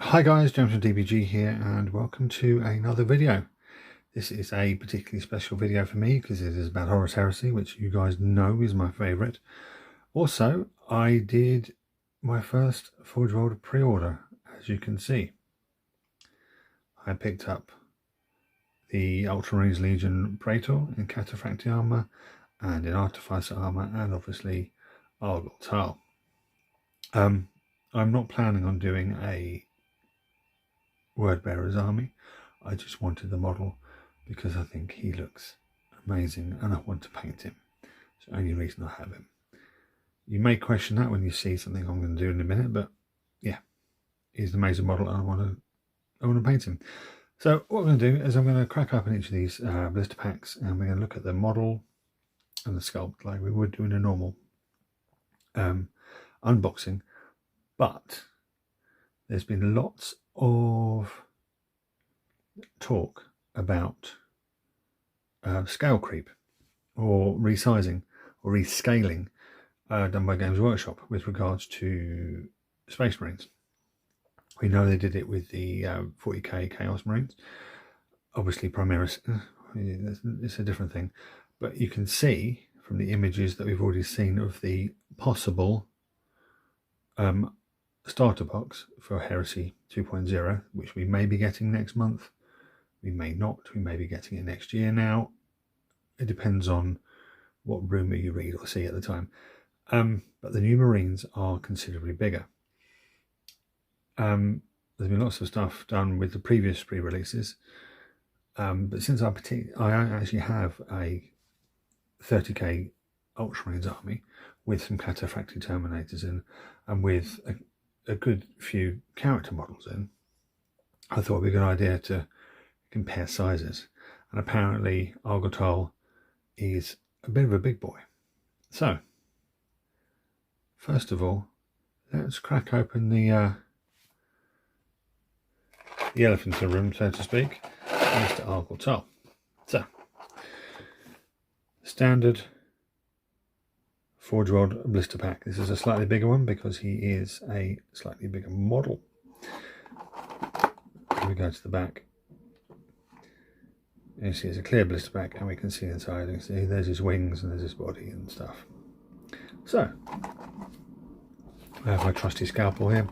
Hi guys, James from DBG here and welcome to another video. This is a particularly special video for me because it is about Horus Heresy, which you guys know is my favourite. Also, I did my first forgeworld pre-order, as you can see. I picked up the Ultramarines Legion Praetor in Cataphracti armour and in Artificer armour and obviously Argal. I'm not planning on doing a Word Bearer's army. I just wanted the model because I think he looks amazing and I want to paint him. It's the only reason I have him. You may question that when you see something I'm going to do in a minute, but yeah, he's an amazing model and I want to paint him. So what I'm going to do is I'm going to crack open each of these blister packs and we're going to look at the model and the sculpt like we would do in a normal unboxing. But there's been lots of talk about scale creep or resizing or rescaling done by Games Workshop with regards to Space Marines. We know they did it with the 40k Chaos Marines. Obviously Primaris, it's a different thing, but you can see from the images that we've already seen of the possible starter box for Heresy 2.0, which we may be getting next month. We may not. We may be getting it next year now. It depends on what rumour you read or see at the time. But the new Marines are considerably bigger. There's been lots of stuff done with the previous pre-releases. But since I actually have a 30k Ultramarines army with some Cataphracti Terminators in and with a good few character models in, I thought it would be a good idea to compare sizes. And apparently Argal is a bit of a big boy. So first of all, let's crack open the elephant in the room, so to speak, Mr. Argal. So standard forgeworld blister pack. This is a slightly bigger one because he is a slightly bigger model. We go to the back. You see it's a clear blister pack and we can see inside. You can see there's his wings and there's his body and stuff. So I have my trusty scalpel here.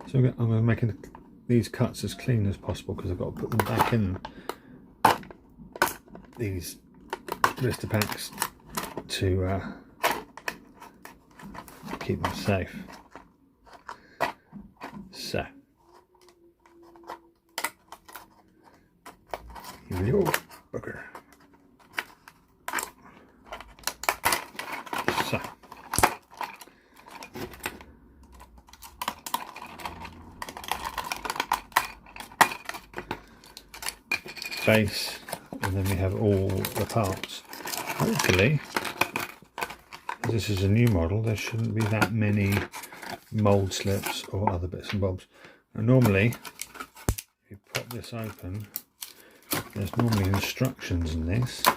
So I'm going to make these cuts as clean as possible because I've got to put them back in these blister packs to keep them safe. So here we go, bugger. So face, and then we have all the parts. Hopefully, this is a new model, there shouldn't be that many mould slips or other bits and bobs. And normally, if you pop this open, there's normally instructions in this. I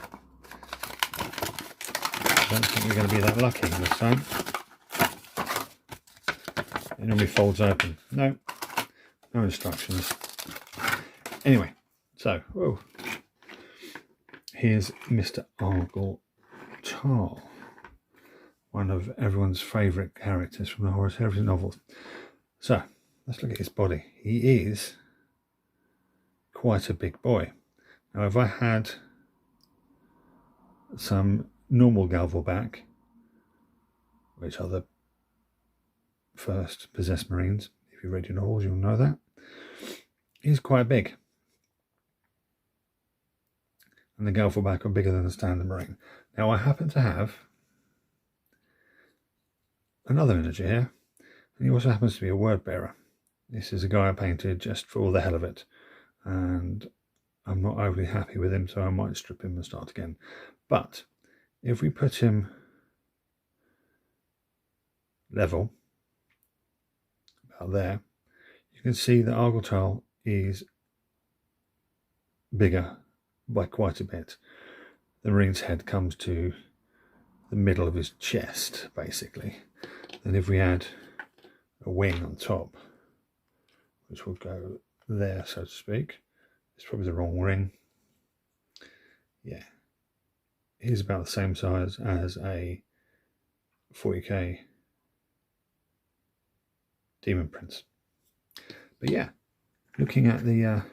don't think we're going to be that lucky this time. It normally folds open. No instructions. Anyway, so here's Mr. Argal, one of everyone's favourite characters from the Horus Heresy novels. So let's look at his body. He is quite a big boy. Now if I had some normal Galvorback, which are the first possessed Marines, if you read your novels you'll know that, he's quite big. And the Galvorback are bigger than the standard Marine. Now I happen to have another miniature here, and he also happens to be a word bearer. This is a guy I painted just for all the hell of it, and I'm not overly happy with him, so I might strip him and start again. But if we put him level, about there, you can see that Argal is bigger by quite a bit. The Marine's head comes to the middle of his chest, basically. And if we add a wing on top, which will go there, so to speak. It's probably the wrong ring. Yeah, he's about the same size as a 40k Demon Prince. But yeah, looking at the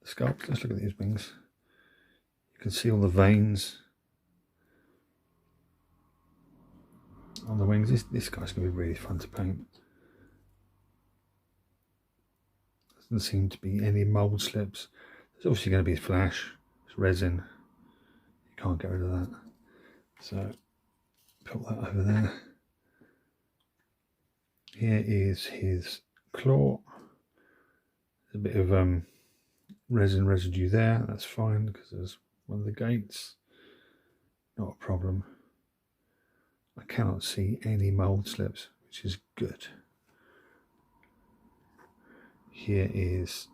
sculpt, let's look at these wings. You can see all the veins on the wings. This guy's going to be really fun to paint. Doesn't seem to be any mould slips. There's obviously going to be flash. It's resin. You can't get rid of that. So put that over there. Here is his claw. There's a bit of resin residue there. That's fine because there's one of the gates. Not a problem. I cannot see any mould slips, which is good. Here is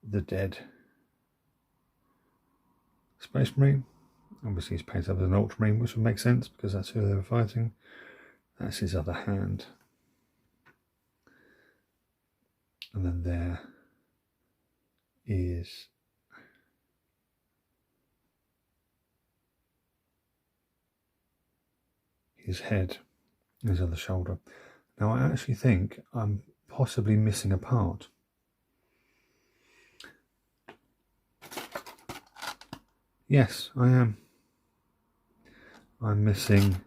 the dead Space Marine. Obviously he's painted up as an Ultramarine, which would make sense because that's who they were fighting. That's his other hand. And then there is his head, his other shoulder. Now I actually think I'm possibly missing a part. Yes, I am. I'm missing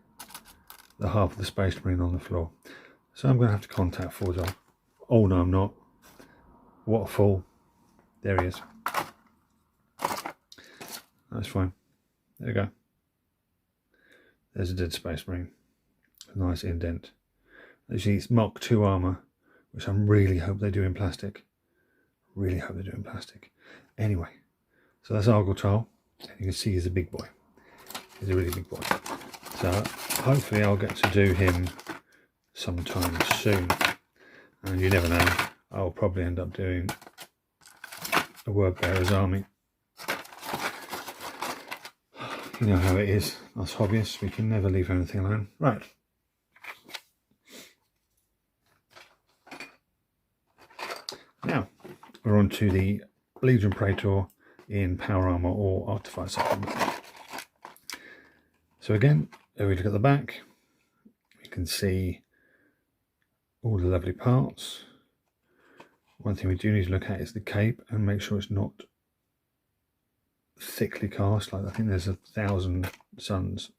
the half of the Space Marine on the floor. So I'm going to have to contact Forgeworld. Oh no, I'm not. What a fool. There he is. That's fine. There we go. There's a dead Space Marine. A nice indent. Actually, it's Mark 2 armour, which I really hope they do in plastic. Really hope they do in plastic. Anyway, so that's Argal. And you can see he's a big boy. He's a really big boy. So hopefully I'll get to do him sometime soon. And you never know, I'll probably end up doing a Word Bearer's Army. You know how it is, us hobbyists, we can never leave anything alone. Right. Now, we're on to the Legion Praetor in Power Armour or Artificer Armour. So again, if we look at the back, you can see all the lovely parts. One thing we do need to look at is the cape and make sure it's not thickly cast. Like I think there's a Thousand Suns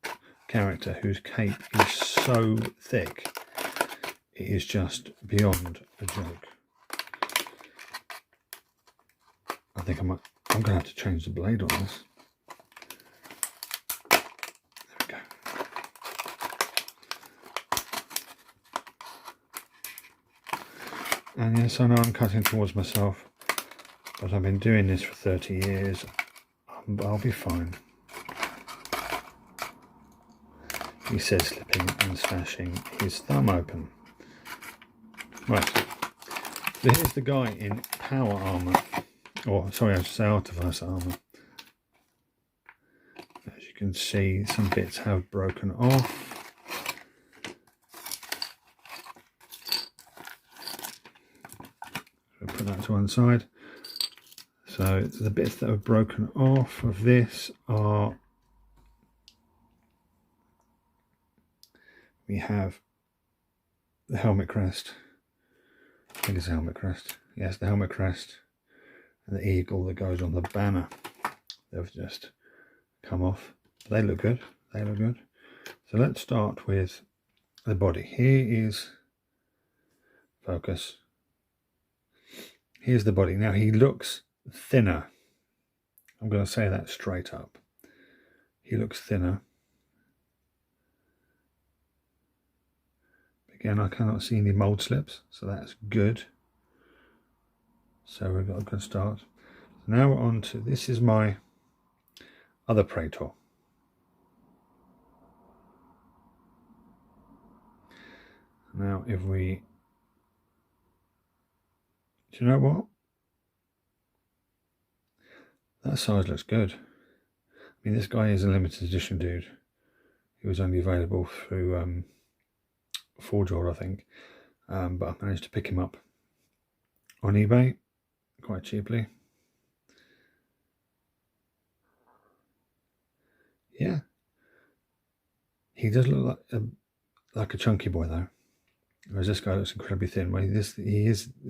character whose cape is so thick, it is just beyond a joke. I think I'm going to have to change the blade on this. There we go. And yes, I know I'm cutting towards myself, but I've been doing this for 30 years. I'll be fine. He says, slipping and smashing his thumb open. Right. So here's the guy in Power Armour. Or, sorry, I should say Artificer Armour. As you can see, some bits have broken off. I'll put that to one side. So the bits that have broken off of this are, we have the helmet crest. I think it's the helmet crest. Yes, the helmet crest. And the eagle that goes on the banner. They've just come off. They look good. They look good. So let's start with the body. Here is focus. Here's the body. Now he looks thinner. I'm going to say that straight up. He looks thinner. Again, I cannot see any mold slips, so that's good. So we've got a good start. Now we're on to, this is my other Praetor. Now if we, do you know what? That size looks good. I mean, this guy is a limited edition dude. He was only available through forgeworld, I think. but I managed to pick him up on eBay quite cheaply. Yeah, he does look like a chunky boy though, whereas this guy looks incredibly thin. Well, this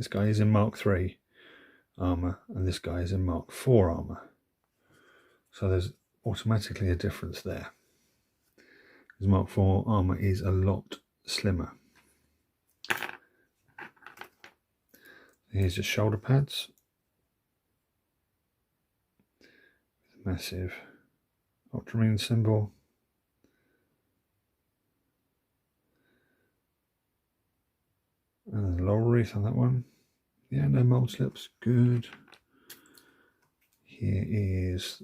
guy is in Mark III armor, and this guy is in Mark IV armor. So there's automatically a difference there. Because Mark IV armor is a lot slimmer. Here's just shoulder pads. Massive Ultramarine symbol. And there's a laurel wreath on that one. Yeah, no mold slips. Good. Here is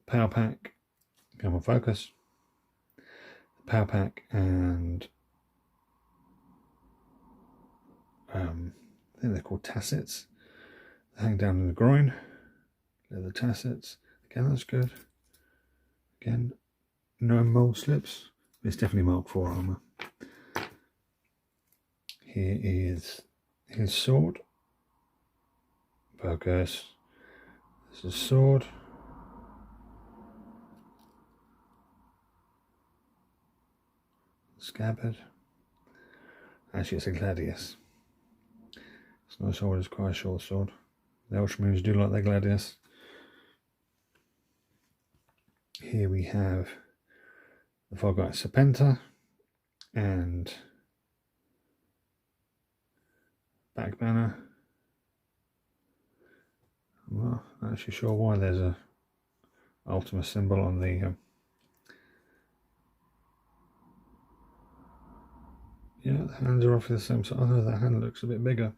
the power pack. Come on, focus. The power pack and I think they're called tassets. They hang down in the groin. They're the tassets. Again, that's good. Again, no mold slips. It's definitely Mark IV armor. Here is his sword. Focus. This is sword. Scabbard. Actually, it's a gladius. It's not a sword, it's quite a short sword. The Ultramarines do like their gladius. Here we have the Fogite Serpenta and back banner. I'm not actually sure why there's a Ultima symbol on the yeah, the hands are roughly the same size. Oh no, that hand looks a bit bigger.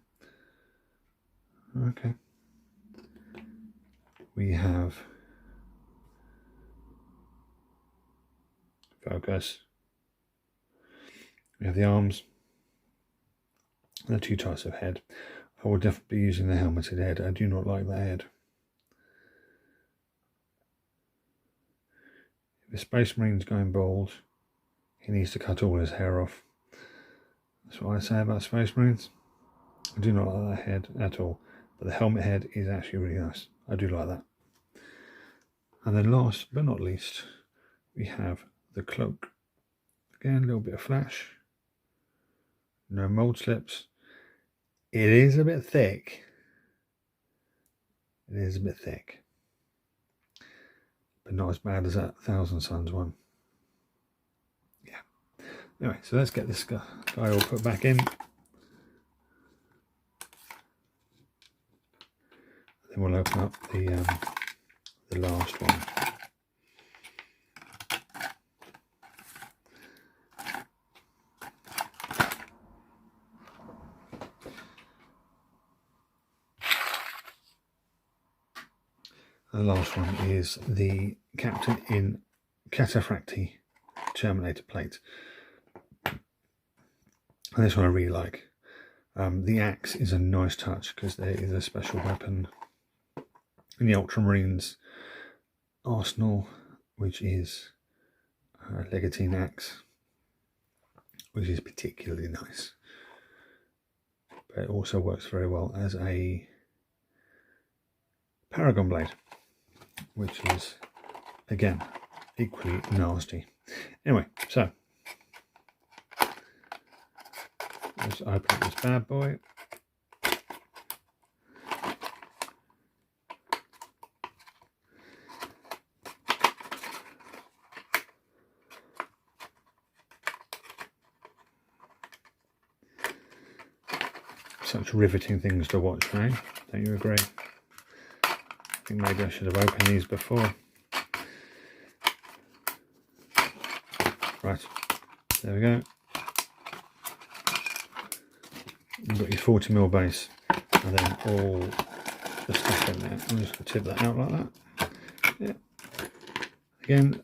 Okay. We have focus. We have the arms. There are two types of head. I will definitely be using the helmeted head. I do not like that head. If the Space Marine's going bald, he needs to cut all his hair off. That's what I say about Space Marines. I do not like that head at all. But the helmet head is actually really nice. I do like that. And then last but not least, we have the cloak. Again, a little bit of flash. No mold slips. It is a bit thick. It is a bit thick. But not as bad as that Thousand Suns one. Yeah. Anyway, so let's get this guy all put back in. Then we'll open up the last one. The last one is the Captain in Cataphracti Terminator plate. And this one I really like. The axe is a nice touch because there is a special weapon in the Ultramarines arsenal, which is a Legatine axe, which is particularly nice. But it also works very well as a Paragon blade, which is again equally nasty. Anyway, so let's open up this bad boy. Such riveting things to watch, eh? Don't you agree? I think maybe I should have opened these before. Right, there we go. You've got your 40mm base and then all the stuff in there. I'm just going to tip that out like that. Yeah. Again,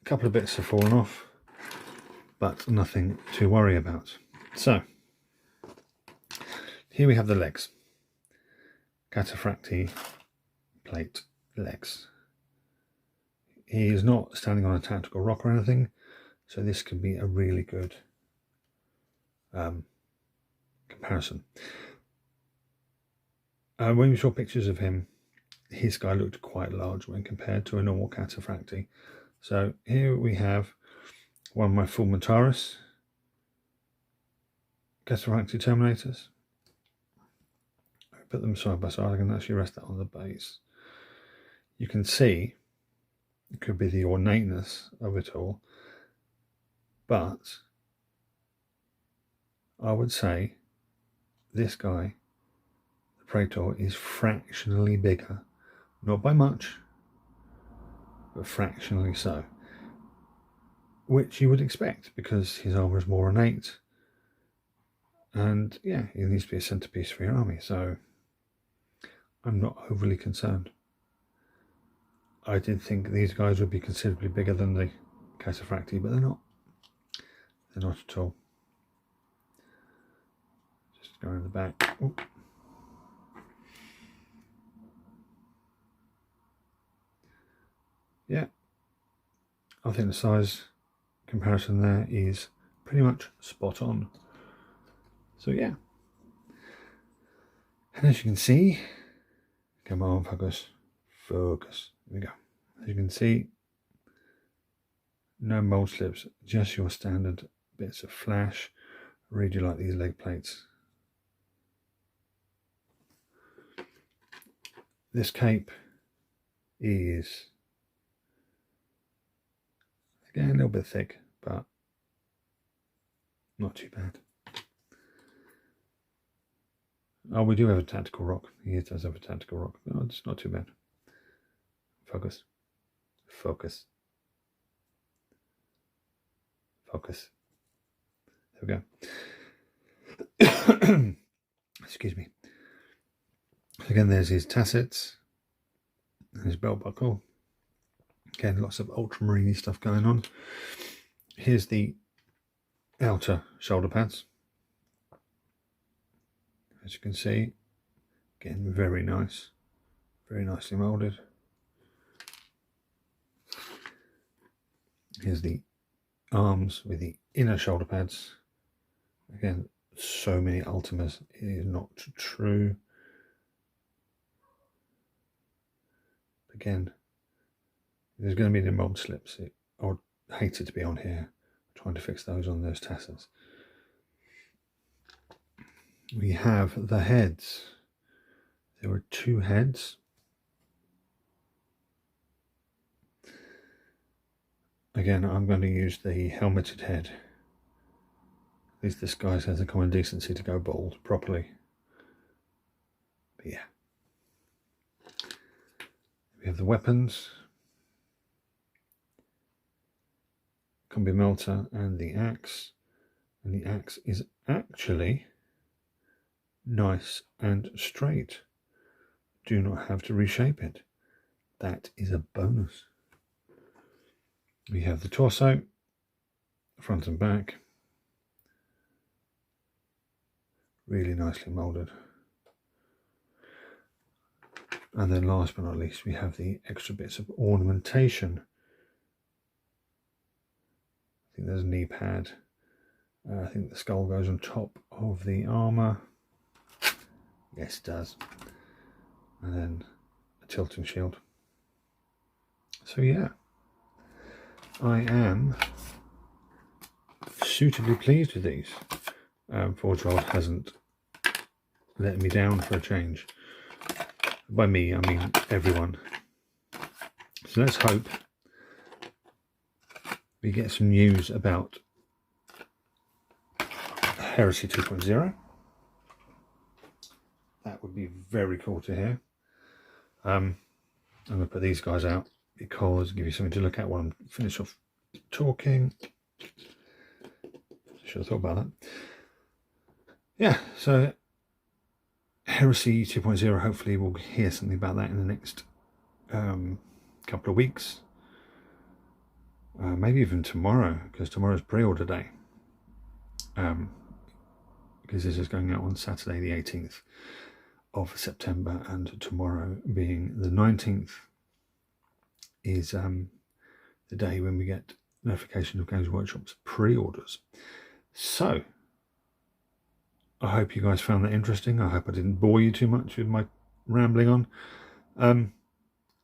a couple of bits have fallen off, but nothing to worry about. So, here we have the legs. Cataphracti plate legs. He is not standing on a tactical rock or anything, so this can be a really good comparison. When we saw pictures of him, his guy looked quite large when compared to a normal Cataphracti. So here we have one of my full Horus Cataphracti Terminators. I put them side by side. I can actually rest that on the base. You can see it could be the ornateness of it all, but I would say this guy, the Praetor, is fractionally bigger. Not by much, but fractionally so. Which you would expect, because his armour is more ornate. And yeah, he needs to be a centerpiece for your army, so I'm not overly concerned. I did think these guys would be considerably bigger than the Cataphracti, but they're not. They're not at all. Just go around the back. Ooh. Yeah, I think the size comparison there is pretty much spot on. So yeah, and as you can see, come on, focus, focus. There we go. As you can see, no mold slips, just your standard bits of flash. I really do like these leg plates. This cape is, again, a little bit thick, but not too bad. Oh, we do have a tactical rock. He does have a tactical rock, but it's not too bad. Focus. Focus. Focus. There we go. Excuse me. Again, there's his tassets and his belt buckle. Again, lots of Ultramarine stuff going on. Here's the outer shoulder pads. As you can see, again, very nice. Very nicely moulded. Here's the arms with the inner shoulder pads. Again, so many Ultimas. It is not true. Again, there's going to be the mold slips. I would hate it to be on here. I'm trying to fix those on those tassels. We have the heads. There are two heads. Again, I'm going to use the helmeted head. At least this guy has the common decency to go bald properly. But yeah. We have the weapons. Combi melter and the axe. And the axe is actually nice and straight. Do not have to reshape it. That is a bonus. We have the torso, front and back. Really nicely moulded. And then last but not least, we have the extra bits of ornamentation. I think there's a knee pad. I think the skull goes on top of the armour. Yes, it does. And then a tilting shield. So yeah, I am suitably pleased with these. Forgeworld hasn't let me down for a change. By me, I mean everyone. So let's hope we get some news about Heresy 2.0. That would be very cool to hear. I'm going to put these guys out because give you something to look at while I'm finished off talking. Should have thought about that. Yeah, so Heresy 2.0, hopefully we'll hear something about that in the next couple of weeks. Maybe even tomorrow, because tomorrow's pre-order day. Because this is going out on Saturday the 18th of September, and tomorrow being the 19th is the day when we get notification of Games Workshop's pre-orders. So I hope you guys found that interesting. I hope I didn't bore you too much with my rambling on.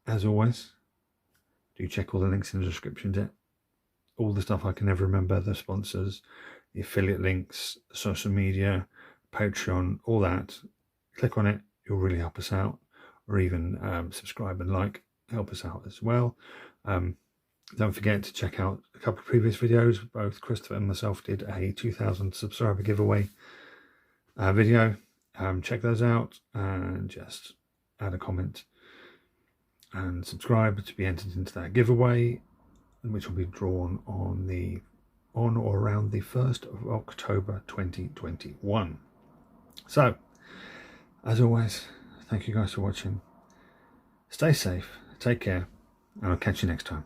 As always, do check all the links in the description. All the stuff I can never remember, the sponsors, the affiliate links, social media, Patreon, all that. Click on it, you'll really help us out. Or even subscribe and like, help us out as well. Don't forget to check out a couple of previous videos. Both Christopher and myself did a 2,000 subscriber giveaway video. Check those out and just add a comment and subscribe to be entered into that giveaway, which will be drawn on or around the 1st of October 2021. So, as always, thank you guys for watching. Stay safe, take care, and I'll catch you next time.